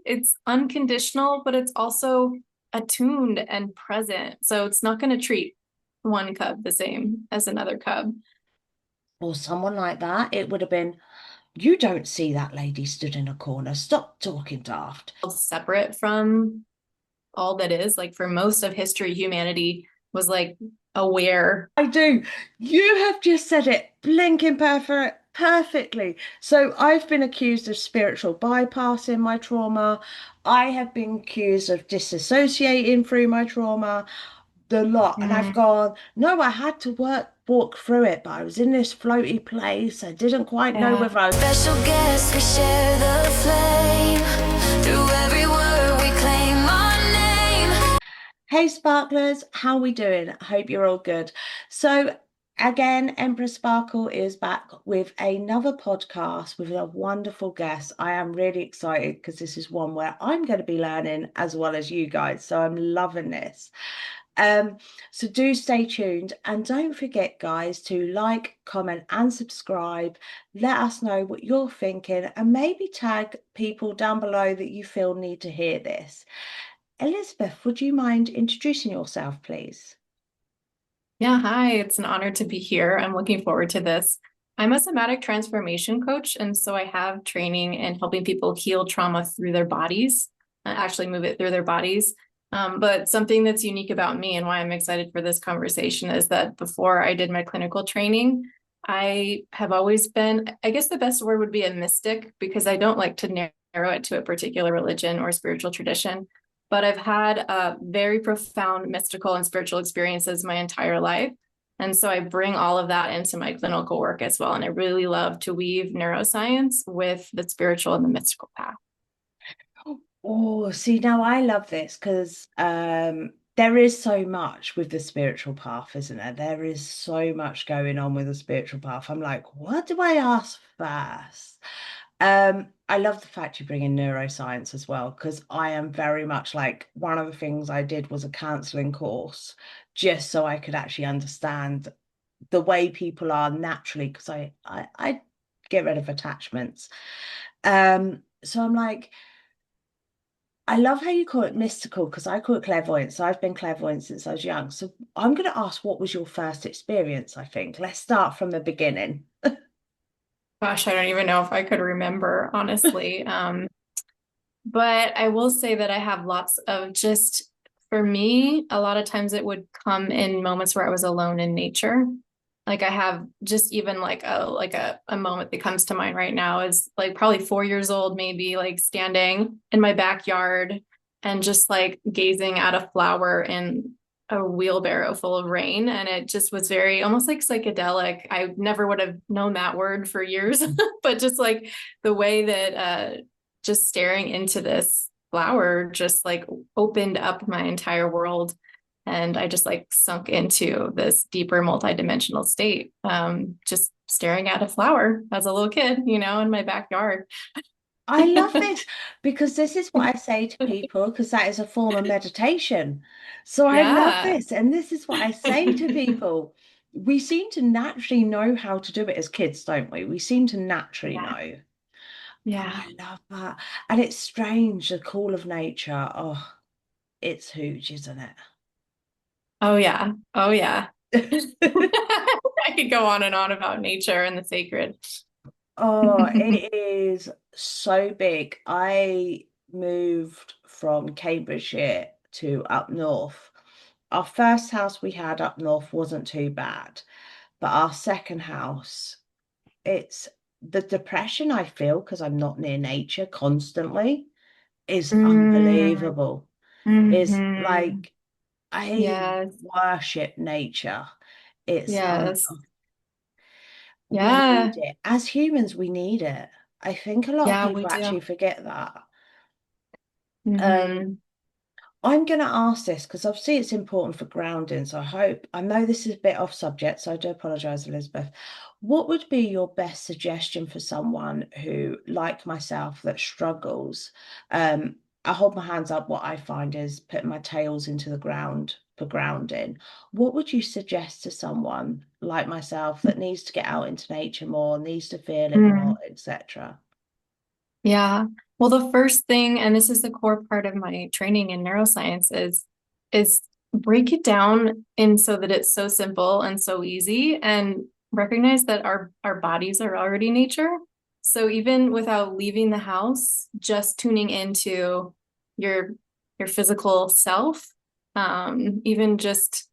It's unconditional, but it's also attuned and present. So it's not going to treat one cub the same as another cub. Or someone like that, it would have been, you don't see that lady stood in a corner. Stop talking daft. Separate from all that is. Like for most of history, humanity was like aware. I do. You have just said it blinking perfectly. So I've been accused of spiritual bypassing my trauma. I have been accused of disassociating through my trauma, the lot. And I've Mm. gone, no, I had to walk through it, but I was in this floaty place. I didn't quite know Yeah. whether I was. Special guest, we share the flame. Through every word we claim our name. Hey Sparklers, how we doing? I hope you're all good. So again, Empress Sparkle is back with another podcast with a wonderful guest. I am really excited because this is one where I'm going to be learning as well as you guys. So I'm loving this. Um, so do stay tuned and don't forget, guys, to like, comment, and subscribe. Let us know what you're thinking and maybe tag people down below that you feel need to hear this. Elizabeth, would you mind introducing yourself, please? Yeah, hi. It's an honor to be here. I'm looking forward to this. I'm a somatic transformation coach, and so I have training in helping people heal trauma through their bodies, actually move it through their bodies. But something that's unique about me and why I'm excited for this conversation is that before I did my clinical training, I have always been, I guess the best word would be a mystic, because I don't like to narrow it to a particular religion or spiritual tradition. But I've had very profound mystical and spiritual experiences my entire life. And so I bring all of that into my clinical work as well. And I really love to weave neuroscience with the spiritual and the mystical path. Oh, see, now I love this because there is so much with the spiritual path, isn't there? There is so much going on with the spiritual path. I'm like, what do I ask first? I love the fact you bring in neuroscience as well, because I am very much like one of the things I did was a counseling course just so I could actually understand the way people are naturally, because I get rid of attachments. So I'm like, I love how you call it mystical because I call it clairvoyance. So I've been clairvoyant since I was young. So I'm going to ask, what was your first experience? I think let's start from the beginning. Gosh, I don't even know if I could remember, honestly. But I will say that I have lots of just, for me, a lot of times it would come in moments where I was alone in nature. Like I have just even like a moment that comes to mind right now is like probably 4 years old, maybe like standing in my backyard and just like gazing at a flower in a wheelbarrow full of rain. And it just was very almost like psychedelic. I never would have known that word for years, but just like the way that just staring into this flower just like opened up my entire world, and I just like sunk into this deeper multidimensional state, just staring at a flower as a little kid, in my backyard. I love this because this is what I say to people because that is a form of meditation. So I love Yeah. this. And this is what I say to people. We seem to naturally know how to do it as kids, don't we? We seem to naturally Yeah. know. Oh, Yeah. I love that. And it's strange, the call of nature. Oh, it's huge, isn't Oh, yeah. Oh, yeah. it? I could go on and on about nature and the sacred. Oh, it is so big. I moved from Cambridgeshire to up north. Our first house we had up north wasn't too bad, but our second house, it's the depression I feel because I'm not near nature constantly is Mm, unbelievable. Is hmm. like I Yes. worship nature. It's Yes. we need Yeah. it. As humans, we need it. I think a lot of Yeah, we people do. actually forget that. Um, Hmm. I'm going to ask this because obviously it's important for grounding. So I know this is a bit off subject, so I do apologize, Elizabeth. What would be your best suggestion for someone who, like myself, that struggles? I hold my hands up. What I find is putting my tails into the ground for grounding. What would you suggest to someone like myself that needs to get out into nature more, needs to feel it more, etc.? Yeah. Well, the first thing, and this is the core part of my training in neuroscience, is break it down in so that it's so simple and so easy, and recognize that our bodies are already nature. So even without leaving the house, just tuning into your your physical self, even just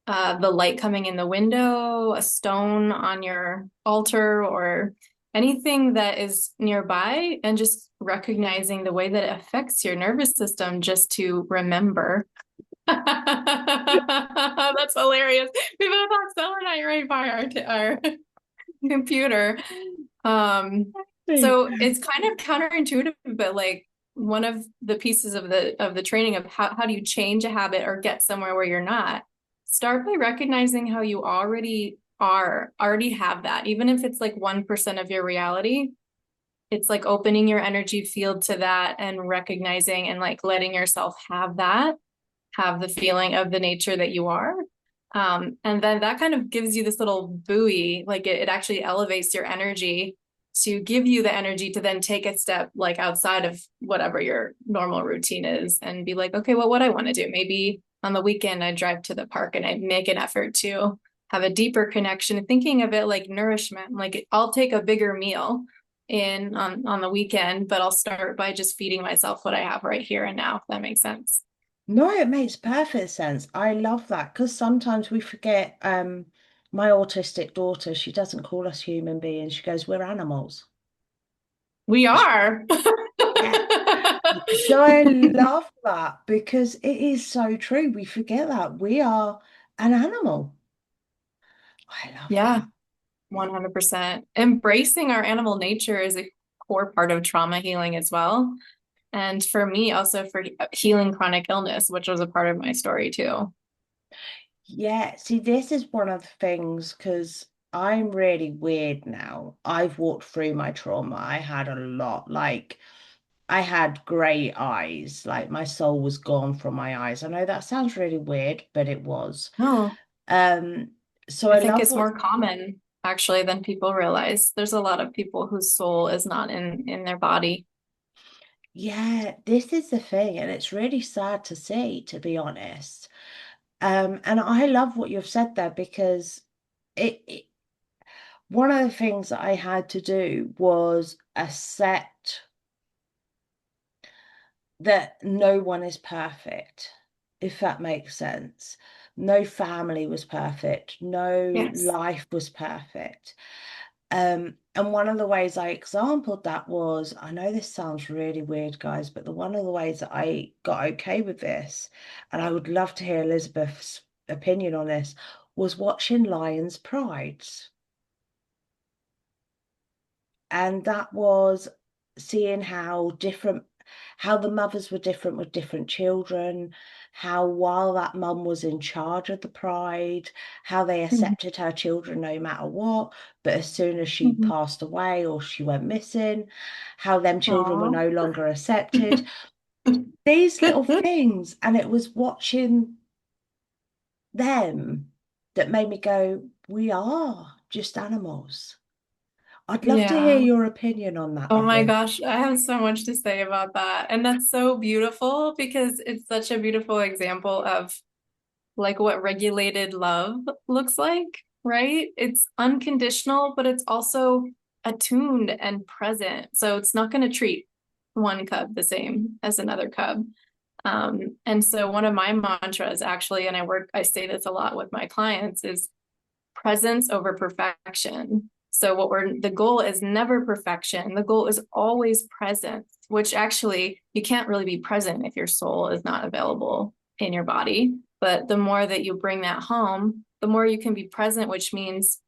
the light coming in the window, a stone on your altar, or anything that is nearby, and just recognizing the way that it affects your nervous system just to remember. That's hilarious. We both have selenite right by our computer. Um, Hey. so it's kind of counterintuitive, but like one of the pieces of the training of how do you change a habit or get somewhere where you're not, start by recognizing how you already have that, even if it's like 1% of your reality. It's like opening your energy field to that and recognizing and like letting yourself have that, have the feeling of the nature that you are. And then that kind of gives you this little buoy, like it actually elevates your energy to give you the energy to then take a step like outside of whatever your normal routine is and be like, okay, well, what I want to do. Maybe on the weekend, I drive to the park and I make an effort to have a deeper connection, thinking of it like nourishment. Like I'll take a bigger meal in on the weekend, but I'll start by just feeding myself what I have right here and now, if that makes sense. No, it makes perfect sense. I love that because sometimes we forget, my autistic daughter, she doesn't call us human beings. She goes, we're animals. We are. Yeah. So I love that because it is so true. We forget that we are an animal. I love Yeah, that. 100%. Embracing our animal nature is a core part of trauma healing as well. And for me, also for healing chronic illness, which was a part of my story too. Yeah, see, this is one of the things because I'm really weird now. I've walked through my trauma. I had a lot, like I had grey eyes, like my soul was gone from my eyes. I know that sounds really weird, but it was. No, Um, so I I think love it's what, more common actually than people realize. There's a lot of people whose soul is not in their body. yeah, this is the thing, and it's really sad to see, to be honest. And I love what you've said there because it one of the things that I had to do was accept that no one is perfect, if that makes sense. No family was perfect, no Yes. life was perfect. And one of the ways I exampled that was, I know this sounds really weird, guys, but the one of the ways that I got okay with this, and I would love to hear Elizabeth's opinion on this, was watching Lions Prides. And that was seeing how the mothers were different with different children, how while that mum was in charge of the pride, how they Mhm. accepted her children no matter what, but as soon as she Mhm. passed away or she went missing, how them children were Aw. no longer accepted. These little things, and it was watching them that made me go, we are just animals. I'd love to hear Yeah. your opinion on that, Oh my lovely. gosh, I have so much to say about that. And that's so beautiful because it's such a beautiful example of like what regulated love looks like, right? It's unconditional, but it's also attuned and present. So it's not going to treat one cub the same as another cub. And so one of my mantras actually, and I say this a lot with my clients, is presence over perfection. So the goal is never perfection. The goal is always presence, which actually you can't really be present if your soul is not available in your body. But the more that you bring that home, the more you can be present, which means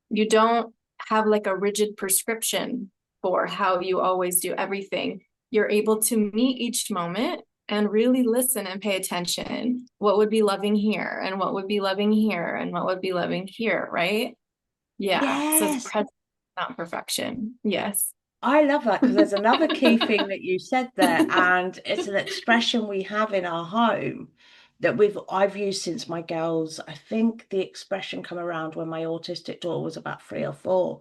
you don't have like a rigid prescription for how you always do everything. You're able to meet each moment and really listen and pay attention. What would be loving here and what would be loving here and what would be loving here, right? Yeah. So it's Yes, present, not perfection. Yes. I love that because there's another key thing that you said there, and it's an expression we have in our home that I've used since my girls. I think the expression come around when my autistic daughter was about 3 or 4.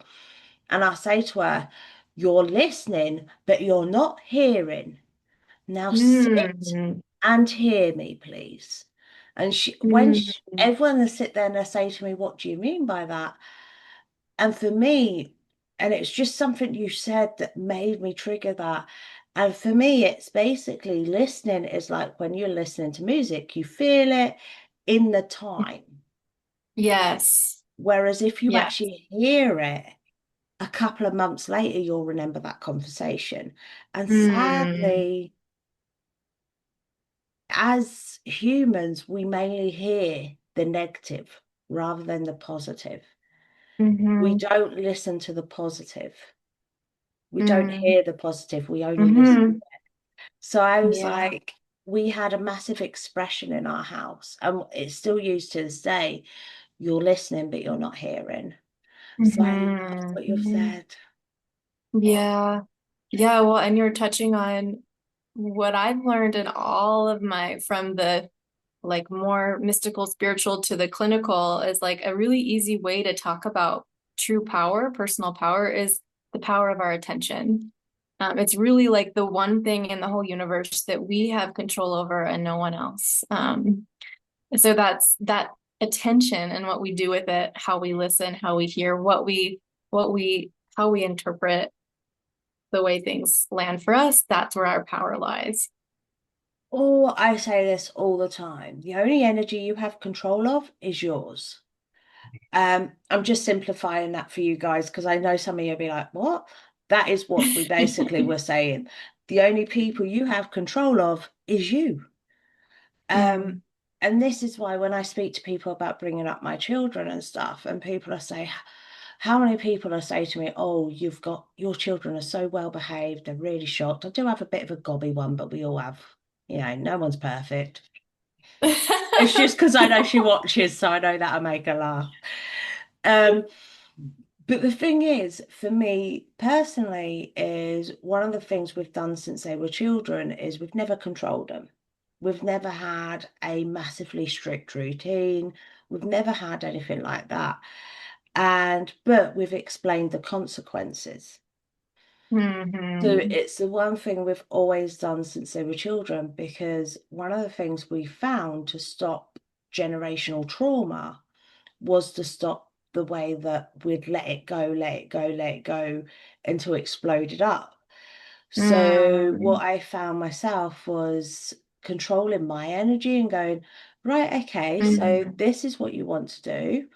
And I say to her, You're listening, but you're not hearing. Now sit Mm, and hear me, please. And mm, everyone will sit there and they say to me, what do you mean by that? And for me, and it's just something you said that made me trigger that. And for me, it's basically listening is like when you're listening to music, you feel it in the time. yes. Whereas if you Yeah. actually hear it a couple of months later, you'll remember that conversation. And Mm, sadly, as humans, we mainly hear the negative rather than the positive. We mm-hmm, don't listen to the positive. We don't mm, hear the positive. We only listen. mm-hmm. So I was Yeah. like, we had a massive expression in our house, and it's still used to this day. You're listening, but you're not hearing. So I love Mm-hmm, what you've mm-hmm. said. Yeah. Yeah. Well, and you're touching on what I've learned in all of my, from the like more mystical, spiritual to the clinical, is like a really easy way to talk about true power, personal power, is the power of our attention. It's really like the one thing in the whole universe that we have control over and no one else. So that's that attention and what we do with it, how we listen, how we hear, how we interpret the way things land for us. That's where our power lies. Oh, I say this all the time. The only energy you have control of is yours. I'm just simplifying that for you guys because I know some of you will be like, what? That is what we basically were saying. The only people you have control of is you. Um, Mm, and this is why when I speak to people about bringing up my children and stuff, and people are saying, how many people are saying to me, oh, you've got your children are so well behaved, they're really shocked. I do have a bit of a gobby one, but we all have, no one's perfect. It's just because I know she watches, so I know that I make her laugh. Um, but the thing is, for me personally, is one of the things we've done since they were children is we've never controlled them. We've never had a massively strict routine. We've never had anything like that. But we've explained the consequences. So hmm it's the one thing we've always done since they were children, because one of the things we found to stop generational trauma was to stop the way that we'd let it go, let it go, let it go until it exploded up. So what mm I found myself was controlling my energy and going, right, okay, so mm this is what you want to do.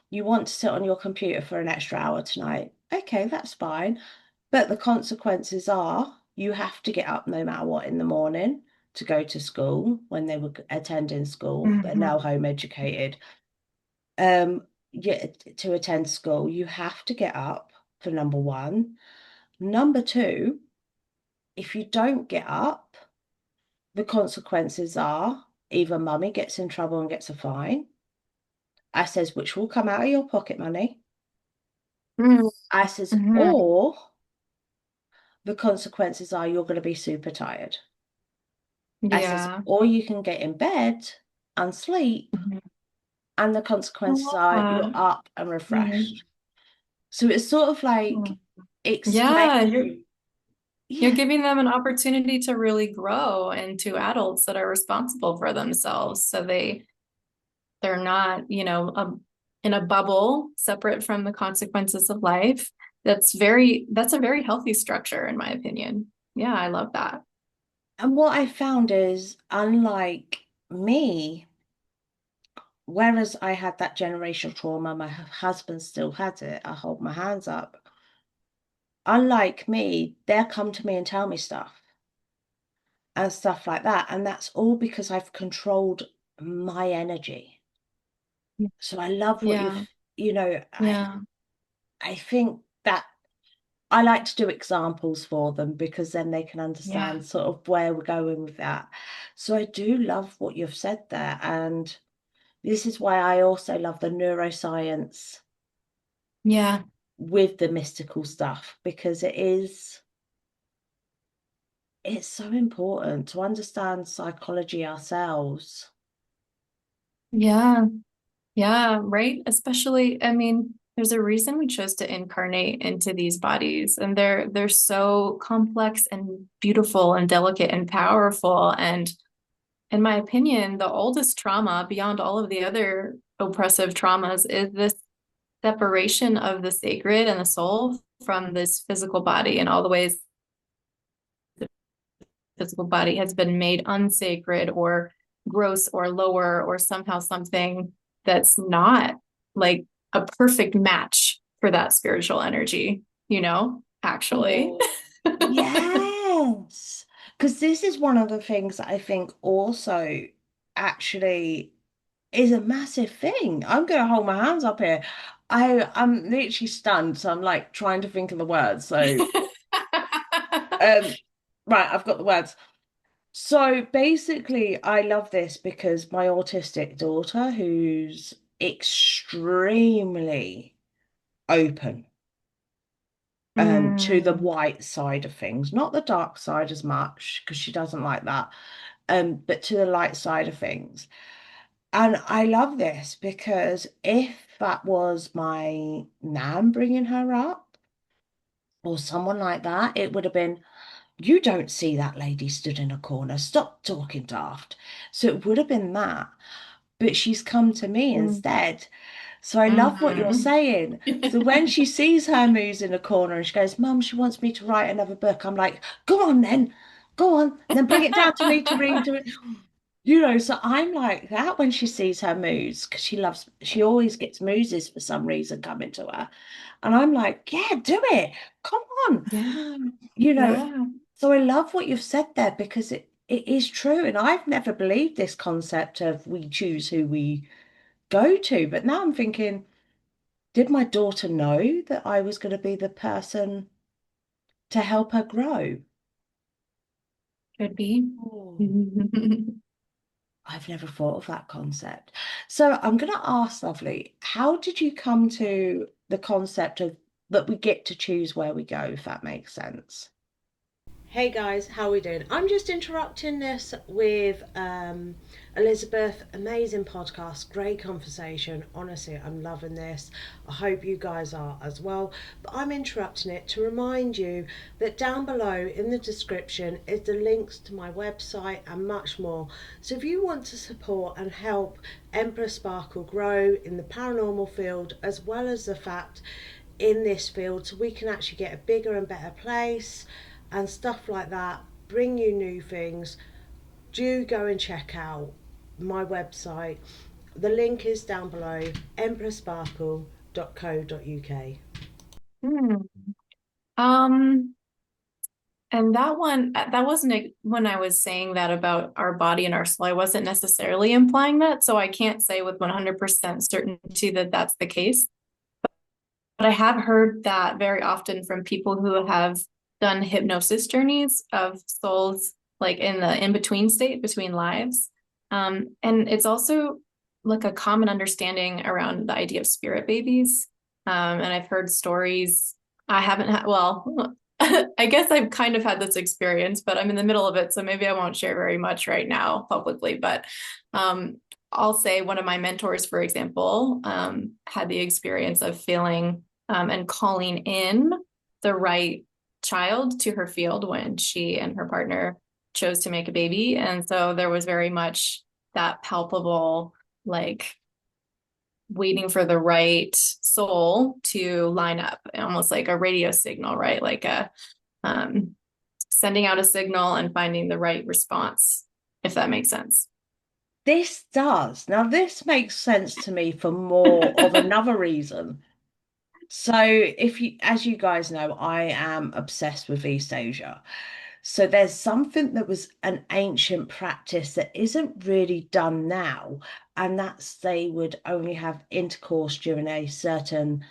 You want to sit on your computer for an extra hour tonight. Okay, that's fine. But the consequences are you have to get up no matter what in the morning to go to school when they were attending school. They're now hmm home educated. Yeah, to attend school, you have to get up for number one. Number two, if you don't get up, the consequences are either mummy gets in trouble and gets a fine. I says, which will come out of your pocket money. I says, hmm or the consequences are you're going to be super tired. I says, Yeah. or you can get in bed and sleep, Mhm. and the I consequences love are you're that. up and Mm. refreshed. So it's sort of like Mm. explain, Yeah, you're yeah. giving them an opportunity to really grow into adults that are responsible for themselves. So they're not, in a bubble separate from the consequences of life. That's a very healthy structure, in my opinion. Yeah, I love that. And what I found is, unlike me, whereas I had that generational trauma, my husband still had it. I hold my hands up. Unlike me, they'll come to me and tell me stuff and stuff like that. And that's all because I've controlled my energy. So I love what Yeah, you've, you know, I, yeah, I think that I like to do examples for them because then they can yeah, understand sort of where we're going with that. So I do love what you've said there. And this is why I also love the neuroscience yeah, with the mystical stuff, because it's so important to understand psychology ourselves. yeah, yeah, right. Especially, I mean, there's a reason we chose to incarnate into these bodies, and they're so complex and beautiful and delicate and powerful. And in my opinion, the oldest trauma beyond all of the other oppressive traumas is this separation of the sacred and the soul from this physical body, and all the ways the physical body has been made unsacred or gross or lower or somehow something that's not like a perfect match for that spiritual energy, actually. Oh, yes. Because this is one of the things that I think also actually is a massive thing. I'm going to hold my hands up here. I'm literally stunned, so I'm like trying to think of the words. So, um, right, I've got the words. So basically, I love this because my autistic daughter, who's extremely open to the Mm, white side of things, not the dark side as much because she doesn't like that, but to the light side of things. And I love this because if that was my nan bringing her up or someone like that, it would have been, you don't see that lady stood in a corner, stop talking daft. So it would have been that. But she's come to me mm, instead. So I love what you're mhm. saying. So when she sees her moves in a corner and she goes, Mum, she wants me to write another book, I'm like, go on then, go on, and then bring it down to me to read. So I'm like that when she sees her moves because she always gets muses for some reason coming to her. And I'm like, yeah, do it. Come on. Yeah, You know, yeah, so I love what you've said there because it is true. And I've never believed this concept of we choose who we go to. But now I'm thinking, did my daughter know that I was going to be the person to help her grow? could be. Oh, I've never thought of that concept. So I'm going to ask, Lovely, how did you come to the concept of that we get to choose where we go, if that makes sense? Hey guys, how are we doing? I'm just interrupting this with Elizabeth. Amazing podcast, great conversation. Honestly, I'm loving this. I hope you guys are as well. But I'm interrupting it to remind you that down below in the description is the links to my website and much more. So if you want to support and help Empress Sparkle grow in the paranormal field, as well as the fact in this field, so we can actually get a bigger and better place and stuff like that, bring you new things, do go and check out my website. The link is down below, empresssparkle.co.uk. Hmm. Um, and that wasn't when I was saying that about our body and our soul. I wasn't necessarily implying that, so I can't say with 100% certainty that that's the case. But I have heard that very often from people who have done hypnosis journeys of souls, like in the in-between state between lives. And it's also like a common understanding around the idea of spirit babies. And I've heard stories. I haven't had, well, I guess I've kind of had this experience, but I'm in the middle of it, so maybe I won't share very much right now publicly. But um, I'll say one of my mentors, for example, had the experience of feeling and calling in the right child to her field when she and her partner chose to make a baby. And so there was very much that palpable, like waiting for the right soul to line up, almost like a radio signal, right? Like a um, sending out a signal and finding the right response, if that makes sense. This does. Now, this makes sense to me for more of another reason. So, if you, as you guys know, I am obsessed with East Asia. So, there's something that was an ancient practice that isn't really done now, and that's they would only have intercourse during a certain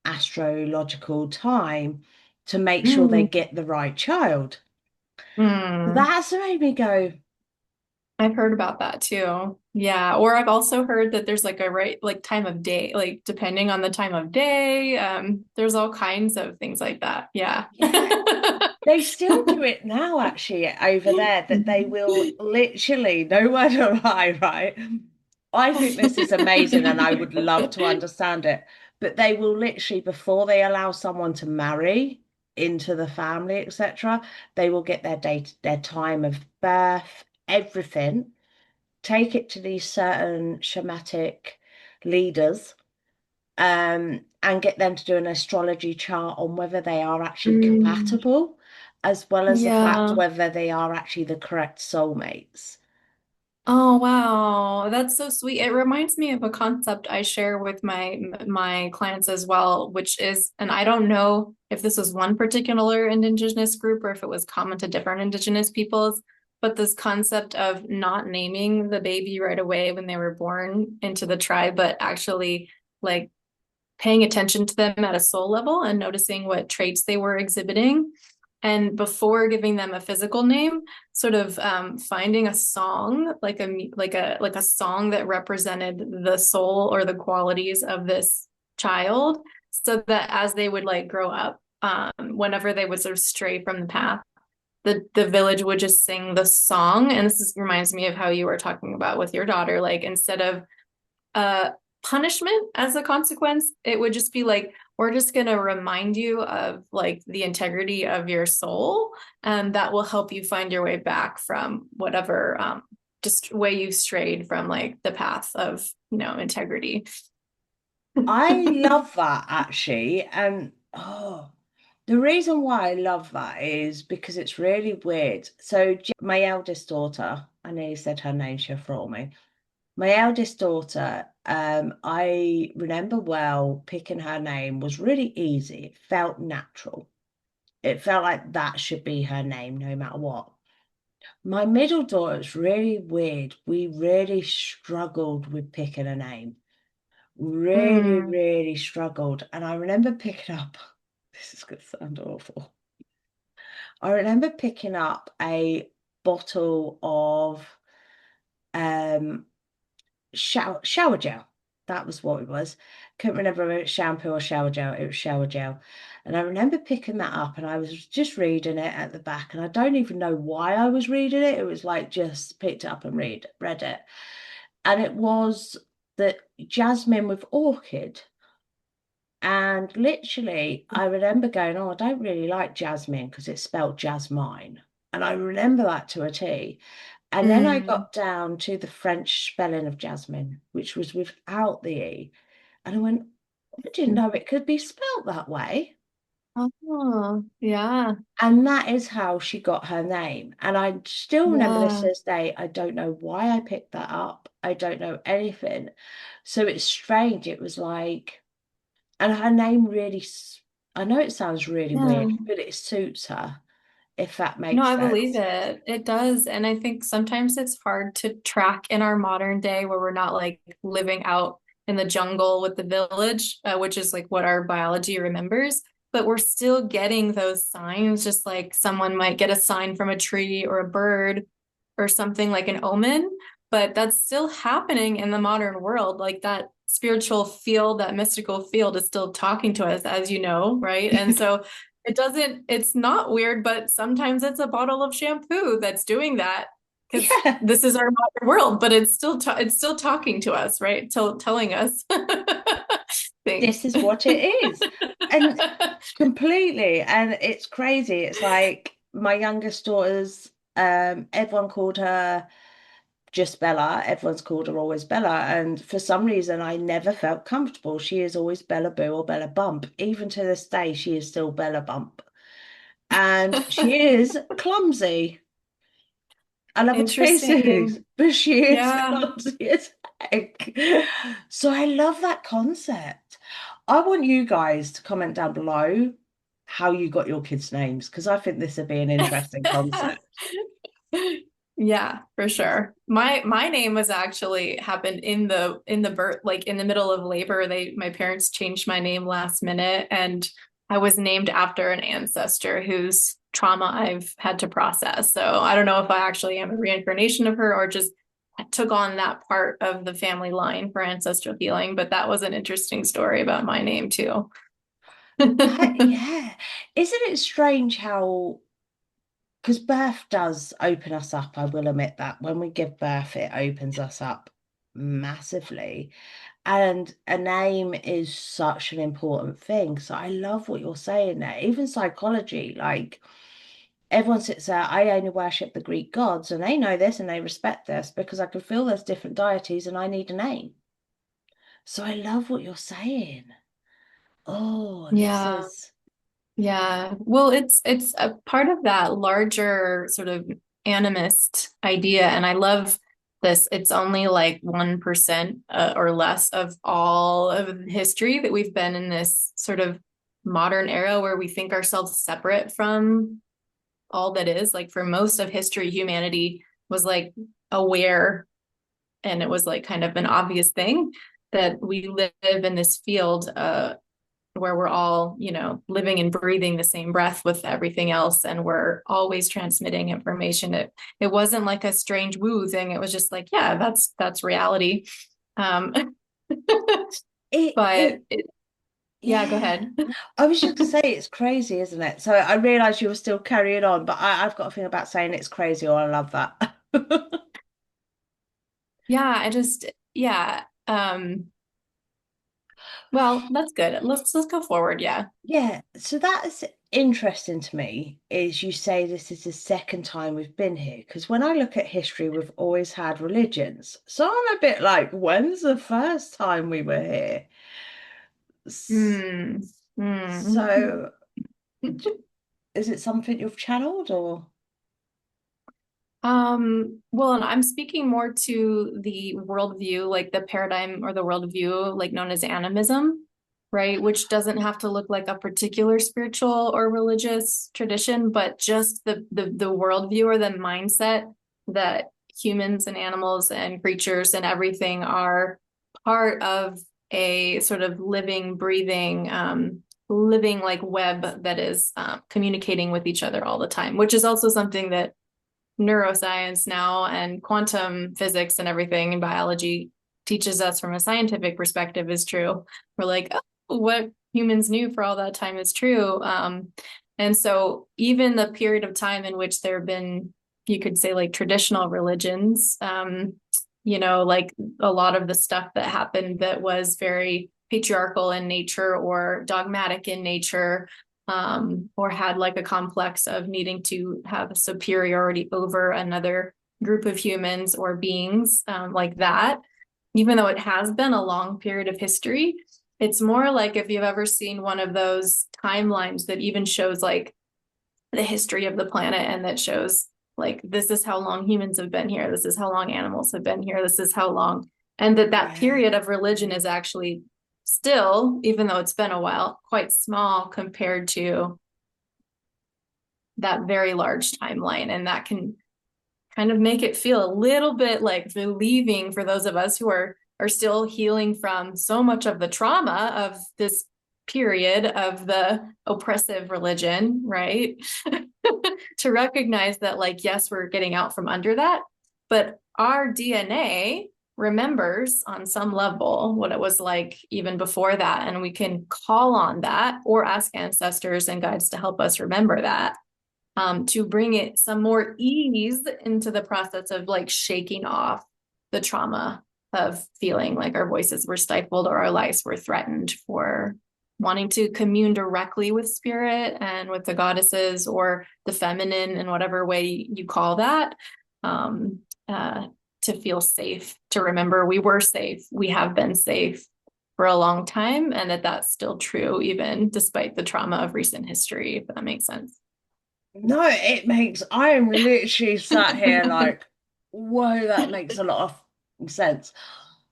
astrological time to make sure they Mm, get the right child. mm. That's made me go, I've heard about that too. Yeah. Or I've also heard that there's like a right like time of day, like depending on the time of day. There's all kinds of things like that. Yeah. yeah. They still do it now, actually, over there, that they will literally, no word of lie, right? I think this is amazing and I would love to understand it. but they will literally, before they allow someone to marry into the family, etc., they will get their date, their time of birth, everything, take it to these certain shamanic leaders, and get them to do an astrology chart on whether they are actually Mm, compatible, as well as the fact yeah. whether they are actually the correct soulmates. Oh, wow. That's so sweet. It reminds me of a concept I share with my clients as well, which is, and I don't know if this was one particular indigenous group or if it was common to different indigenous peoples, but this concept of not naming the baby right away when they were born into the tribe, but actually like paying attention to them at a soul level and noticing what traits they were exhibiting. And before giving them a physical name, sort of finding a song, like a song that represented the soul or the qualities of this child, so that as they would like grow up, whenever they would sort of stray from the path, the village would just sing the song. And reminds me of how you were talking about with your daughter, like instead of punishment as a consequence, it would just be like, we're just going to remind you of like the integrity of your soul, and that will help you find your way back from whatever just way you strayed from like the path of, integrity. I love that actually. And the reason why I love that is because it's really weird. So my eldest daughter, I nearly said her name, she'll throw me. My eldest daughter, I remember well picking her name was really easy. It felt natural. It felt like that should be her name no matter what. My middle daughter is really weird. We really struggled with picking a name. Really, Mm, really struggled. And I remember picking up, this is going to sound awful. I remember picking up a bottle of um shower gel. That was what it was. Couldn't remember if it was shampoo or shower gel. It was shower gel. And I remember picking that up and I was just reading it at the back. And I don't even know why I was reading it. It was like just picked it up and read it. And it was the jasmine with orchid. And literally, I remember going, oh, I don't really like jasmine because it's spelled jasmine. And I remember that to a T. And then I mm, got down to the French spelling of jasmine, which was without the E. And I went, I didn't know it could be spelt that way. oh, yeah, And that is how she got her name. And I still remember this to yeah, this day. I don't know why I picked that up. I don't know anything. So it's strange. It was like, and her name really, I know it sounds really weird, yeah. but it suits her, if that No, makes I believe sense. it. It does. And I think sometimes it's hard to track in our modern day where we're not like living out in the jungle with the village, which is like what our biology remembers. But we're still getting those signs, just like someone might get a sign from a tree or a bird or something like an omen. But that's still happening in the modern world. Like that spiritual field, that mystical field is still talking to us, as you know, right? And so it's not weird, but sometimes it's a bottle of shampoo that's doing that because Yeah. this is our modern world, but it's still talking to us, right? Telling us things. This is what it is. And completely. And it's crazy. It's like my youngest daughter's, everyone called her just Bella. Everyone's called her always Bella. And for some reason, I never felt comfortable. She is always Bella Boo or Bella Bump. Even to this day, she is still Bella Bump. And she is clumsy. I love her to pieces, Interesting. but she is Yeah. clumsy as heck. So I love that concept. I want you guys to comment down below how you got your kids' names because I think this would be an interesting concept. Yeah, for sure. My name was actually happened in the birth, like in the middle of labor. My parents changed my name last minute, and I was named after an ancestor whose trauma I've had to process. So I don't know if I actually am a reincarnation of her or just took on that part of the family line for ancestral healing, but that was an interesting story about my name too. Yeah. Isn't it strange how, because birth does open us up, I will admit that when we give birth, it opens us up massively. And a name is such an important thing. So I love what you're saying there. Even psychology, like everyone sits there, I only worship the Greek gods, and they know this and they respect this because I can feel there's different deities and I need a name. So I love what you're saying. Oh, this Yeah. is, Yeah. Well, it's a part of that larger sort of animist idea, and I love this. It's only like 1% or less of all of history that we've been in this sort of modern era where we think ourselves separate from all that is. Like for most of history, humanity was like aware, and it was like kind of an obvious thing that we live in this field where we're all, living and breathing the same breath with everything else, and we're always transmitting information. It wasn't like a strange woo thing. It was just like, yeah, that's reality. Um, but it, yeah, go yeah. ahead. I was just gonna say it's crazy, isn't it? So I realized you were still carrying on, but I've got a thing about saying it's crazy, or I love that. Yeah, yeah. Well, that's good. Let's go forward. Yeah. Yeah, so that's interesting to me, is you say this is the second time we've been here, because when I look at history, we've always had religions. So I'm a bit like, when's the first time we were here? S- Hmm. Hmm. So is it something you've channeled or? Well, and I'm speaking more to the worldview, like the paradigm or the worldview, like known as animism, right? Which doesn't have to look like a particular spiritual or religious tradition, but just the worldview or the mindset that humans and animals and creatures and everything are part of a sort of living, breathing, living like web that is communicating with each other all the time, which is also something that neuroscience now and quantum physics and everything in biology teaches us from a scientific perspective is true. We're like, oh, what humans knew for all that time is true. And so even the period of time in which there have been, you could say like traditional religions, like a lot of the stuff that happened that was very patriarchal in nature or dogmatic in nature, or had like a complex of needing to have superiority over another group of humans or beings, like that. Even though it has been a long period of history, it's more like if you've ever seen one of those timelines that even shows like the history of the planet and that shows like this is how long humans have been here, this is how long animals have been here, this is how long, and that Yeah. period of religion is actually still, even though it's been a while, quite small compared to that very large timeline. And that can kind of make it feel a little bit like relieving for those of us who are still healing from so much of the trauma of this period of the oppressive religion, right? To recognize that, like, yes, we're getting out from under that, but our DNA remembers on some level what it was like even before that. And we can call on that or ask ancestors and guides to help us remember that, to bring it some more ease into the process of like shaking off the trauma of feeling like our voices were stifled or our lives were threatened, for wanting to commune directly with spirit and with the goddesses or the feminine in whatever way you call that, um, uh, to feel safe, to remember we were safe, we have been safe for a long time, and that's still true even despite the trauma of recent history, if that makes sense. No, it makes, I am literally sat here like, whoa, that makes a lot of sense.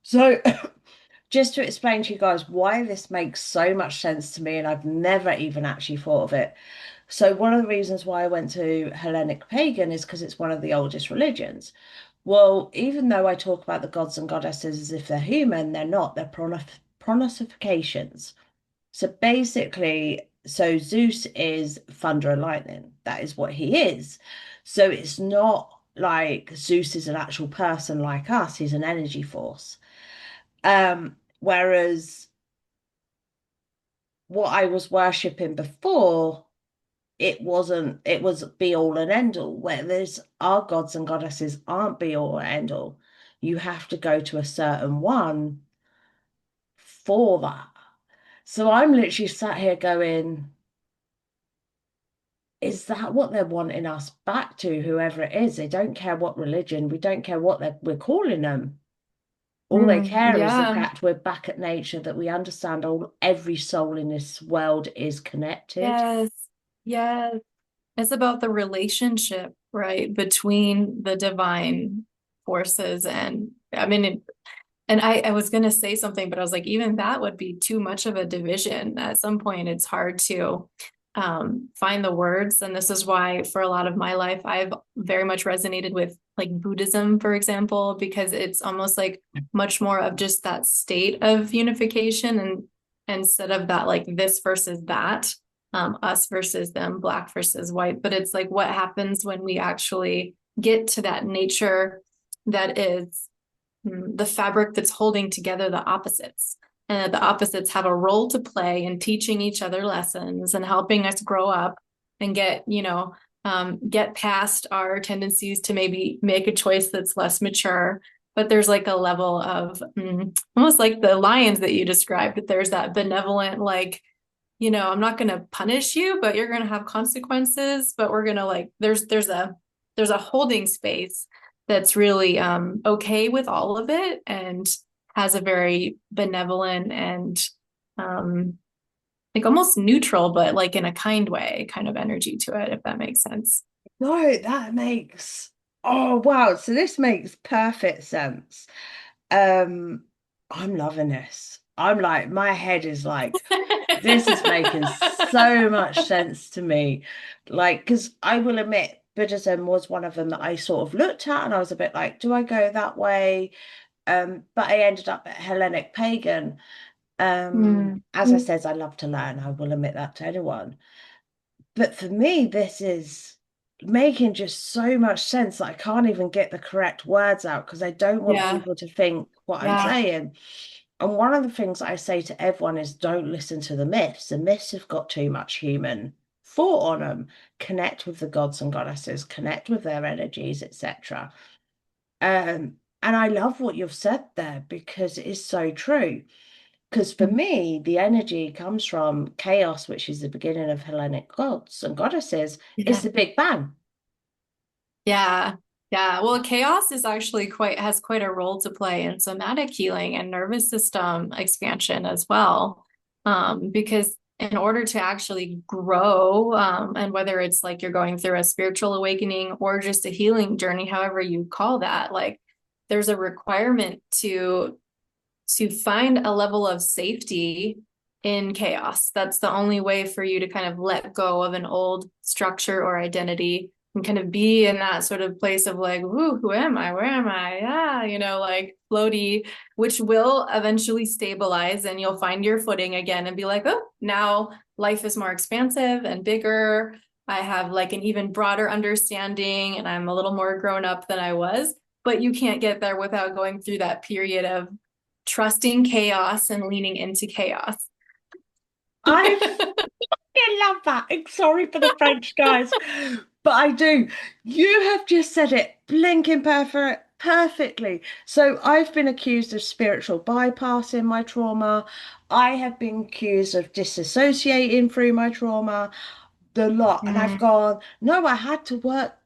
So just to explain to you guys why this makes so much sense to me, and I've never even actually thought of it. So one of the reasons why I went to Hellenic pagan is because it's one of the oldest religions. Well, even though I talk about the gods and goddesses as if they're human, they're not. They're pronifications. So basically, so Zeus is thunder and lightning. That is what he is. So it's not like Zeus is an actual person like us. He's an energy force. Whereas what I was worshipping before, it wasn't, it was be all and end all, where there's our gods and goddesses aren't be all and end all. You have to go to a certain one for that. So I'm literally sat here going, is that what they're wanting us back to, whoever it is? They don't care what religion, we don't care what we're calling them. All they care is the Yeah. fact we're back at nature, that we understand every soul in this world is connected. Yes. Yes. It's about the relationship, right, between the divine forces. And I mean, and I was going to say something, but I was like, even that would be too much of a division. At some point, it's hard to find the words. And this is why, for a lot of my life, I've very much resonated with like Buddhism, for example, because it's almost like much more of just that state of unification and instead of that, like this versus that, us versus them, black versus white. But it's like what happens when we actually get to that nature that is the fabric that's holding together the opposites. And that the opposites have a role to play in teaching each other lessons and helping us grow up and get past our tendencies to maybe make a choice that's less mature. But there's like a level of almost like the lions that you described. There's that benevolent, like, I'm not going to punish you, but you're going to have consequences. But we're going to like, there's a holding space that's really okay with all of it and has a very benevolent and um, like almost neutral, but like in a kind way, kind of energy to it, if that makes sense. No, that makes, oh wow. So this makes perfect sense. Um, I'm loving this. I'm like, my head is like, this is making so much sense to me. Like, because I will admit, Buddhism was one of them that I sort of looked at and I was a bit like, do I go that way? But I ended up at Hellenic pagan. Mm. As I said, I love to learn. I will admit that to anyone. But for me, this is making just so much sense that I can't even get the correct words out because I don't want Yeah, people to think what I'm yeah, saying. And one of the things I say to everyone is don't listen to the myths. The myths have got too much human thought on them. Connect with the gods and goddesses, connect with their energies, etc. And I love what you've said there because it is so true. Because for me, the energy comes from chaos, which is the beginning of Hellenic gods and goddesses, is yeah. the Big Bang. Yeah. Yeah. Well, chaos is actually has quite a role to play in somatic healing and nervous system expansion as well. Because in order to actually grow, and whether it's like you're going through a spiritual awakening or just a healing journey, however you call that, like there's a requirement to find a level of safety in chaos. That's the only way for you to kind of let go of an old structure or identity and kind of be in that sort of place of like, ooh, who am I? Where am I? Yeah, like floaty, which will eventually stabilize and you'll find your footing again and be like, oh, now life is more expansive and bigger. I have like an even broader understanding and I'm a little more grown up than I was. But you can't get there without going through that period of trusting chaos and leaning into chaos. I love that. I'm sorry for the French guys, but I do. You have just said it blinking perfectly. So I've been accused of spiritual bypassing my trauma. I have been accused of disassociating through my trauma, the lot. And I've Mm, gone, no, I had to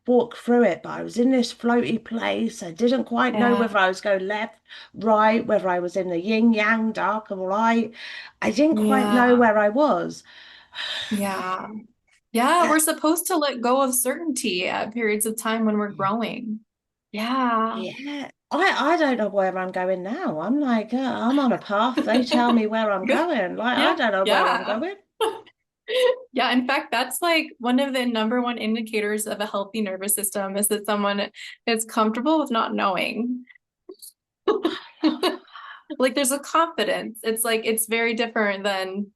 walk through it, but I was in this floaty place. I didn't quite know yeah, whether I was going left, right, whether I was in the yin yang, dark and light. I didn't quite know yeah, where I was. yeah. Yeah, Uh, we're supposed to let go of certainty at periods of time when we're growing. Yeah. Yeah, I don't know where I'm going now. I'm like, I'm on a path. They tell me where I'm Good. going. Like, I Yeah. don't know where I'm Yeah. going. Yeah. In fact, that's like one of the number one indicators of a healthy nervous system is that someone is comfortable with not knowing. Like there's a confidence. It's like it's very different than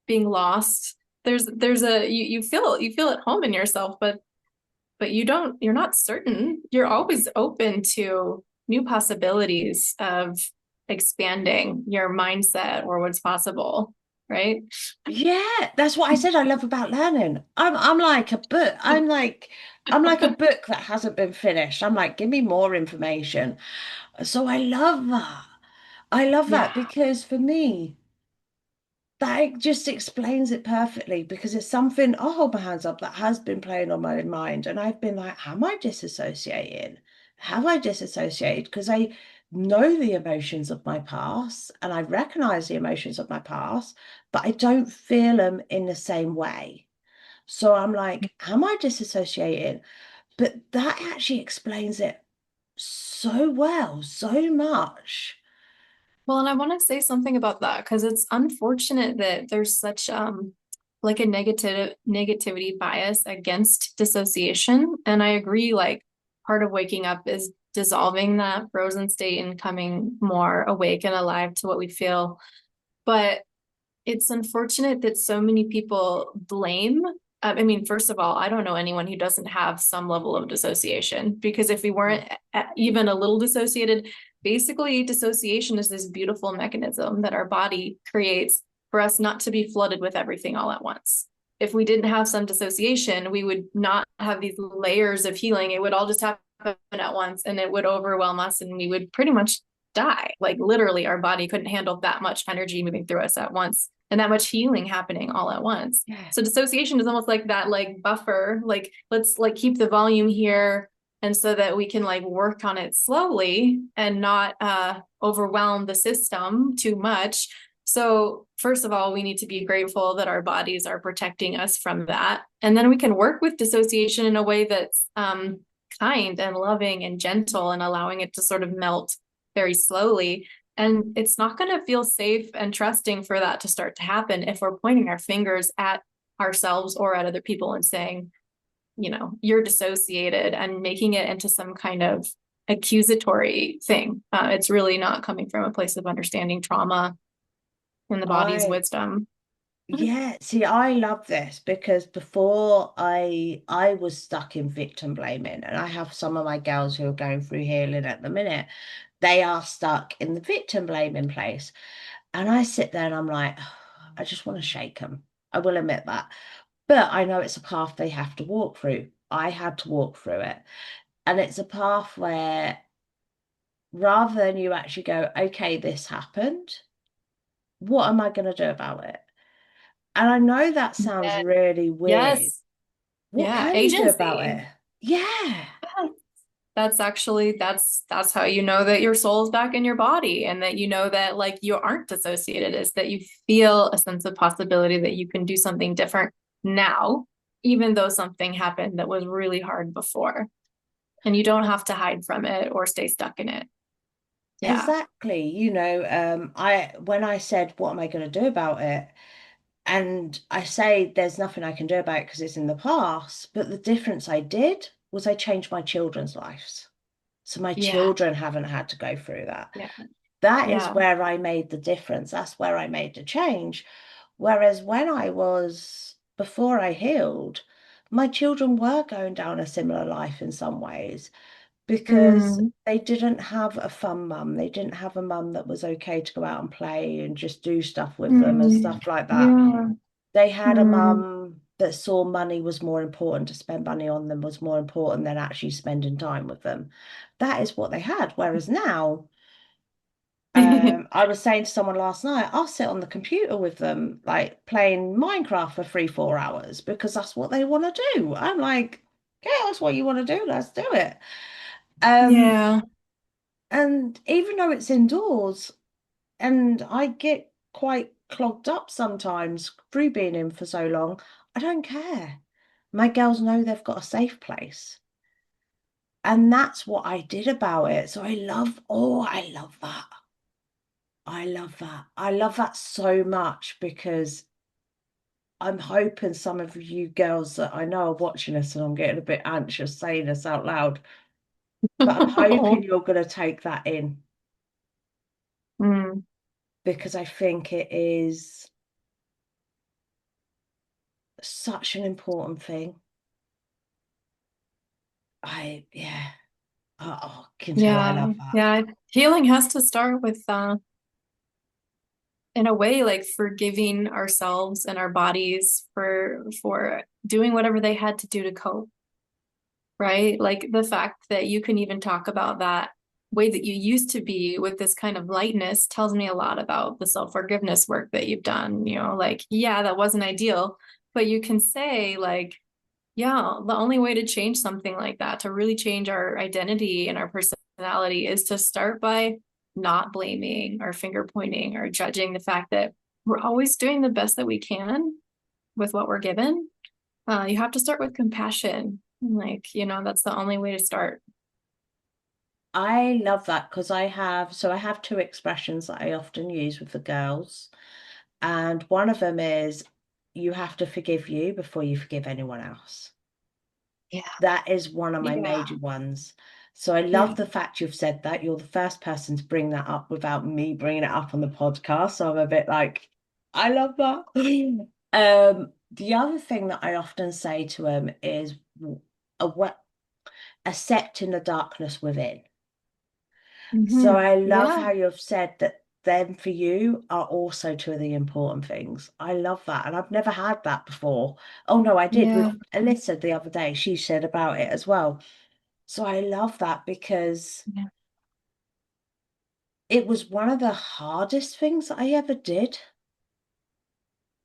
being lost. There's a you feel at home in yourself, but you're not certain. You're always open to new possibilities of expanding your mindset or what's possible. right? Yeah, that's what I said I love about learning. I'm like a book. I'm like a book that hasn't been finished. I'm like, give me more information. So I love that. I love that Yeah. because for me, that just explains it perfectly because it's something I'll hold my hands up that has been playing on my mind. And I've been like, am I disassociating? Have I disassociated? Because I know the emotions of my past and I recognize the emotions of my past, but I don't feel them in the same way. So I'm like, am I disassociating? But that actually explains it so well, so much. Well, and I want to say something about that because it's unfortunate that there's such like a negativity bias against dissociation. And I agree, like part of waking up is dissolving that frozen state and coming more awake and alive to what we feel. But it's unfortunate that so many people blame. I mean, first of all, I don't know anyone who doesn't have some level of dissociation because if we weren't even a little dissociated, basically, dissociation is this beautiful mechanism that our body creates for us not to be flooded with everything all at once. If we didn't have some dissociation, we would not have these layers of healing. It would all just happen at once and it would overwhelm us and we would pretty much die. Like literally, our body couldn't handle that much energy moving through us at once and that much healing happening all at once. Yeah. So dissociation is almost like that like buffer, like let's like keep the volume here and so that we can like work on it slowly and not overwhelm the system too much. So first of all, we need to be grateful that our bodies are protecting us from that. And then we can work with dissociation in a way that's kind and loving and gentle and allowing it to sort of melt very slowly. And it's not going to feel safe and trusting for that to start to happen if we're pointing our fingers at ourselves or at other people and saying, you know, you're dissociated and making it into some kind of accusatory thing. It's really not coming from a place of understanding trauma and the body's I wisdom. Yeah, see, I love this because before I was stuck in victim blaming, and I have some of my girls who are going through healing at the minute. They are stuck in the victim blaming place, and I sit there and I'm like, I just want to shake them. I will admit that, but I know it's a path they have to walk through. I had to walk through it, and it's a path where rather than you actually go, okay, this happened, what am I going to do about it? And I know that sounds Yeah. really weird. Yes. What Yeah. can you do about Agency. it? Yeah, That's actually that's how you know that your soul's back in your body and that you know that like you aren't dissociated is that you feel a sense of possibility that you can do something different now, even though something happened that was really hard before. And you don't have to hide from it or stay stuck in it. Yeah. exactly. I when I said, what am I going to do about it? And I say there's nothing I can do about it because it's in the past. But the difference I did was I changed my children's lives. So my Yeah. children haven't had to go through that. Yeah. That is Yeah. where I made the difference. That's where I made the change. Whereas before I healed, my children were going down a similar life in some ways because Mm. they didn't have a fun mum. They didn't have a mum that was okay to go out and play and just do stuff with them and Mm. stuff like that. Yeah. They had a Mm. mum that saw money was more important, to spend money on them was more important than actually spending time with them. That is what they had. Whereas now, I was saying to someone last night, I'll sit on the computer with them, like playing Minecraft for 3, 4 hours because that's what they want to do. I'm like, yeah, that's what you want to do. Let's do it. Um, Yeah. and even though it's indoors, and I get quite clogged up sometimes through being in for so long, I don't care. My girls know they've got a safe place. And that's what I did about it. So I love that. I love that. I love that so much because I'm hoping some of you girls that I know are watching this, and I'm getting a bit anxious saying this out loud, but I'm hoping you're going to take that in Mm. because I think it is such an important thing. Yeah. I can tell I Yeah. love that. Yeah. Healing has to start with in a way like forgiving ourselves and our bodies for doing whatever they had to do to cope, right? Like the fact that you can even talk about that way that you used to be with this kind of lightness tells me a lot about the self-forgiveness work that you've done. Like, yeah, that wasn't ideal, but you can say like, yeah, the only way to change something like that, to really change our identity and our personality, is to start by not blaming or finger pointing or judging the fact that we're always doing the best that we can with what we're given. You have to start with compassion. Like, that's the only way to start. I love that because I have two expressions that I often use with the girls. And one of them is you have to forgive you before you forgive anyone else. Yeah. That is one of my Yeah. major ones. So I Yeah. love the fact you've said that. You're the first person to bring that up without me bringing it up on the podcast. So I'm a bit like, I love that. The other thing that I often say to them is accepting the darkness within. So I love Yeah. how you've said that them for you are also two of the important things. I love that. And I've never had that before. Oh no, I did Yeah. with Alyssa the other day. She said about it as well. So I love that because Yeah. it was one of the hardest things I ever did.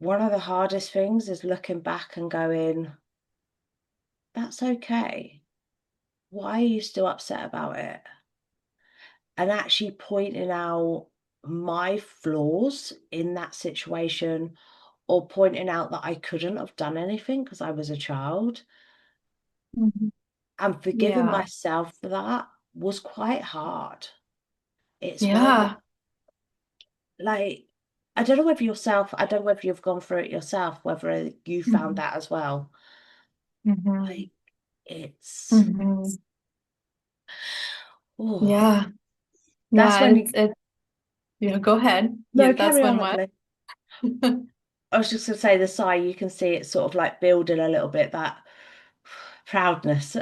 One of the hardest things is looking back and going, that's okay. Why are you still upset about it? And actually pointing out my flaws in that situation or pointing out that I couldn't have done anything because I was a child Mhm. and forgiving Yeah. myself for that was quite hard. It's one of the, Yeah. like, I don't know whether you've gone through it yourself, whether you found Mhm. that as well. Mhm. Like, it's, Mhm. oh, Yeah. that's Yeah. when you, Go ahead. Yeah, no, that's carry on, when what? lovely. I was just going to say the sigh, you can see it sort of like building a little bit, that proudness.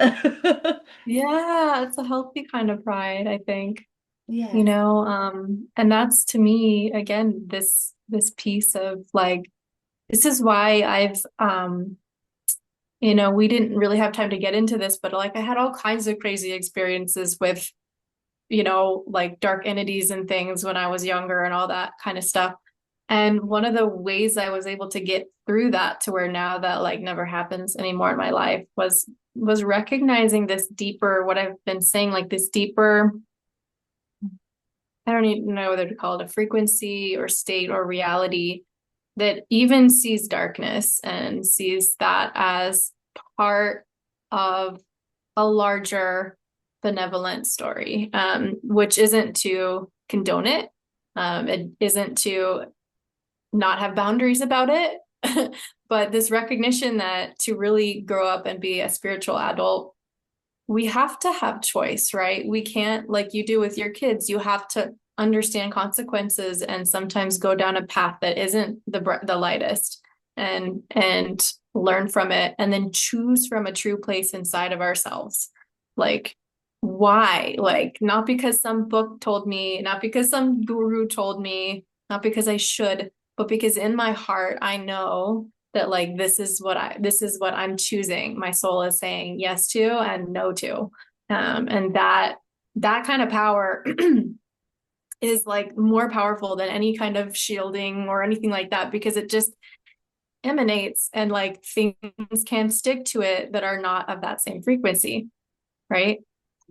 Yeah, it's a healthy kind of pride, I think. Yeah. And that's to me, again, this piece of like, this is why we didn't really have time to get into this, but like I had all kinds of crazy experiences with, like dark entities and things when I was younger and all that kind of stuff. And one of the ways I was able to get through that to where now that like never happens anymore in my life was recognizing this deeper, what I've been saying, like this deeper, I don't even know whether to call it a frequency or state or reality that even sees darkness and sees that as part of a larger benevolent story, which isn't to condone it. It isn't to not have boundaries about it, but this recognition that to really grow up and be a spiritual adult, we have to have choice, right? We can't, like you do with your kids, you have to understand consequences and sometimes go down a path that isn't the lightest and learn from it and then choose from a true place inside of ourselves. Like why? Like not because some book told me, not because some guru told me, not because I should, but because in my heart I know that like this is what I'm choosing. My soul is saying yes to and no to. And that kind of power is like more powerful than any kind of shielding or anything like that because it just emanates and like things can stick to it that are not of that same frequency, right?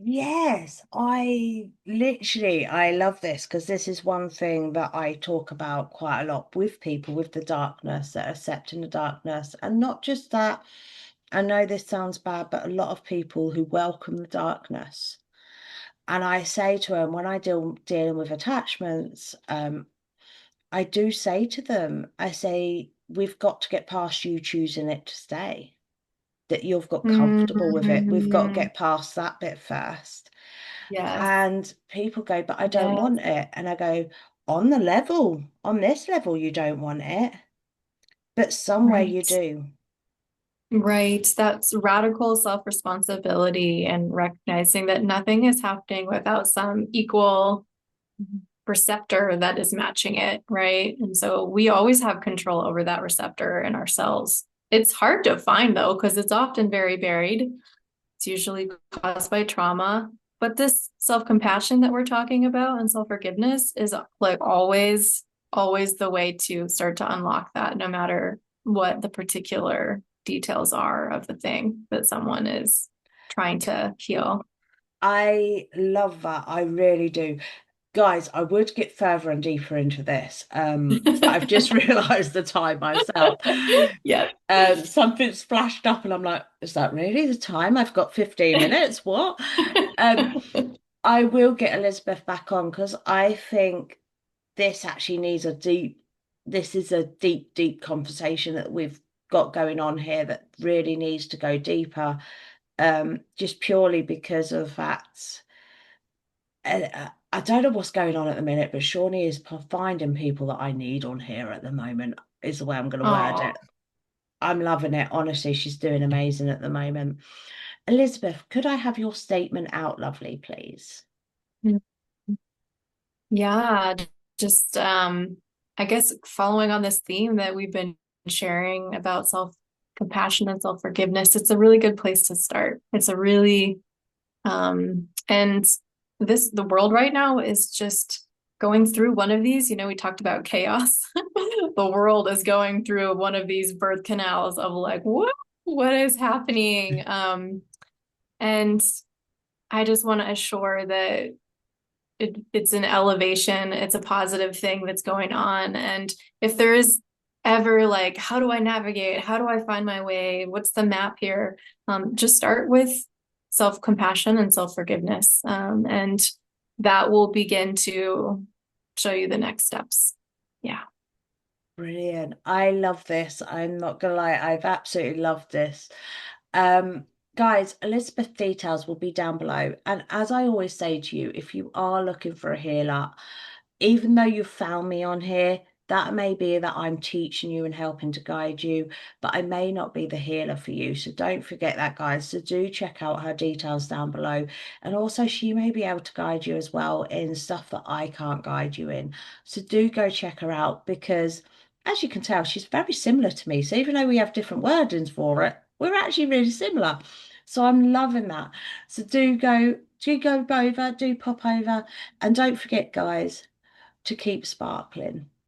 Yes, I love this because this is one thing that I talk about quite a lot with people with the darkness, that are accepting the darkness. And not just that, I know this sounds bad, but a lot of people who welcome the darkness. And I say to them, when I dealing with attachments, I do say to them, I say, we've got to get past you choosing it to stay, that you've got comfortable with it. We've got to Mm-hmm. get past that bit first. Yes. And people go, but I don't Yes. want it. And I go, on this level, you don't want it, but somewhere you Right. do. Right. That's radical self-responsibility and recognizing that nothing is happening without some equal receptor that is matching it, right? And so we always have control over that receptor in ourselves. It's hard to find though, because it's often very buried. It's usually caused by trauma. But this self-compassion that we're talking about and self-forgiveness is like always the way to start to unlock that, no matter what the particular details are of the thing that someone is trying to heal. I love that. I really do. Guys, I would get further and deeper into this, but I've just realised the time myself. Yeah. Something's flashed up, and I'm like, is that really the time? I've got 15 minutes. What? Um, I will get Elizabeth back on because I think this actually needs this is a deep, deep conversation that we've got going on here that really needs to go deeper, just purely because of that. I don't know what's going on at the minute, but Shawnee is finding people that I need on here at the moment, is the way I'm going to word Oh, it. I'm loving it. Honestly, she's doing amazing at the moment. Elizabeth, could I have your statement out, lovely, please? yeah. Just I guess following on this theme that we've been sharing about self-compassion and self-forgiveness, it's a really good place to start. It's a really and the world right now is just going through one of these. We talked about chaos. The world is going through one of these birth canals of like, what is happening? And I just want to assure that it's an elevation, it's a positive thing that's going on. And if there is ever like, how do I navigate? How do I find my way? What's the map here? Just start with self-compassion and self-forgiveness. And that will begin to show you the next steps. Yeah. Brilliant. I love this. I'm not gonna lie, I've absolutely loved this. Um, Guys, Elizabeth details will be down below. And as I always say to you, if you are looking for a healer, even though you found me on here, that may be that I'm teaching you and helping to guide you, but I may not be the healer for you. So don't forget that, guys. So do check out her details down below. And also, she may be able to guide you as well in stuff that I can't guide you in. So do go check her out because, as you can tell, she's very similar to me. So even though we have different wordings for it, we're actually really similar. So I'm loving that. So do go over, do pop over, and don't forget, guys, to keep sparkling.